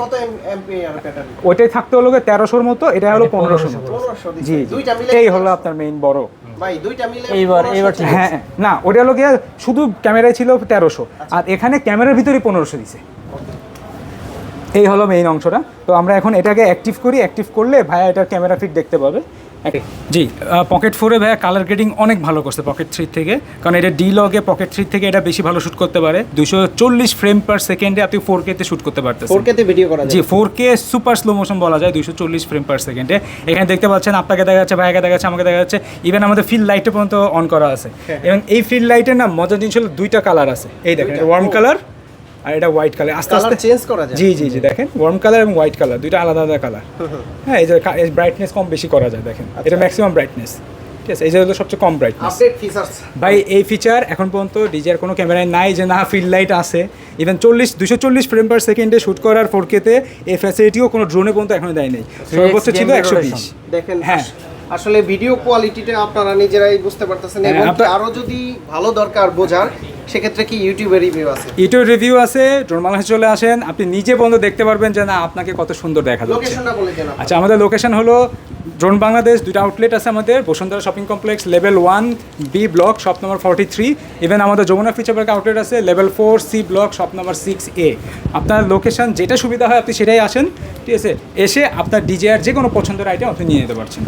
কত MPR battery? ওইটাই থাকতে হলো 1300-র মতো, এটা হলো 1500 মতো। 1500 দিছে। জি দুইটা মিলে এই হলো আপনার মেইন বড়। ভাই দুইটা মিলে এইবার ঠিক হ্যাঁ না, ওটা হলো গিয়ে শুধু ক্যামেরায় ছিল 1300, আর এখানে ক্যামেরার ভিতরেই 1500 দিছে। এই হলো মেইন অংশটা। তো আমরা এখন এটাকে অ্যাক্টিভ করি, অ্যাক্টিভ করলে ভাইয়া এটার ক্যামেরা ফিট দেখতে পাবে। জি, পকেট 4-এ ভাইয়া কালার গ্রেডিং অনেক ভালো করছে পকেট 3 থেকে, কারণ এটা ডি-লগে পকেট 3 থেকে এটা বেশি ভালো শ্যুট করতে পারে। 240 ফ্রেম পার সেকেন্ডে আপনি 4K তে শ্যুট করতে পারতেছেন। 4K তে ভিডিও করা যায়। জি 4K সুপার স্লো মোশন বলা যায়, 240 ফ্রেম পার সেকেন্ডে। এখানে দেখতে পাচ্ছেন আপনাকে দেখা যাচ্ছে, ভাইয়াকে দেখা যাচ্ছে, আমাকে দেখা যাচ্ছে, ইভেন আমাদের ফিল্ড লাইটে পর্যন্ত অন করা আছে। এবং এই ফিল্ড লাইটের না মজার জিনিস হলো দুইটা কালার আছে, এই দেখেন ওয়ার্ম কালার আর এটা হোয়াইট কালার। আস্তে আস্তে চেঞ্জ করা যায়। জি জি জি দেখেন ওয়ার্ম কালার এবং হোয়াইট কালার দুইটা আলাদা আলাদা কালার। হ্যাঁ, এই যে ব্রাইটনেস কম বেশি করা যায়, দেখেন এটা ম্যাক্সিমাম ব্রাইটনেস, ঠিক আছে, এই যে হলো সবচেয়ে কম ব্রাইটনেস। আপডেট ফিচারস ভাই এই ফিচার এখন পর্যন্ত ডিজিআর কোনো ক্যামেরায় নাই যে না ফিল্ড লাইট আছে। ইভেন 240 ফ্রেম পার সেকেন্ডে শ্যুট করার 4K তে এই ফ্যাসিলিটিও কোনো ড্রোনে পর্যন্ত এখনো দেয় নাই। সর্বোচ্চ ছিল 120। দেখেন হ্যাঁ আসলে ভিডিও কোয়ালিটিটা আপনারা নিজেরাই বুঝতে পারতেছেন। এবং আরো যদি ভালো দরকার বোঝার, সেক্ষেত্রে কি ইউটিউবে রিভিউ আছে? ইউটিউব রিভিউ আছে, ড্রোন বাংলাদেশে চলে আসেন, আপনি নিজে বন্ধ দেখতে পারবেন যে না আপনাকে কত সুন্দর দেখা যাচ্ছে। লোকেশনটা বলে দেন। আচ্ছা, আমাদের লোকেশন হলো ড্রোন বাংলাদেশ, দুইটা আউটলেট আছে আমাদের, Bashundhara shopping complex level 1B block shop number 43। Even আমাদের যমুনা ফিচার পার্কে আউটলেট আছে level 4C block shop number 6A। আপনার লোকেশন যেটা সুবিধা হয় আপনি সেটাই আসেন, ঠিক আছে, এসে আপনার ডিজিআর যে কোনো পছন্দের আইটেম আপনি নিয়ে নিতে পারছেন।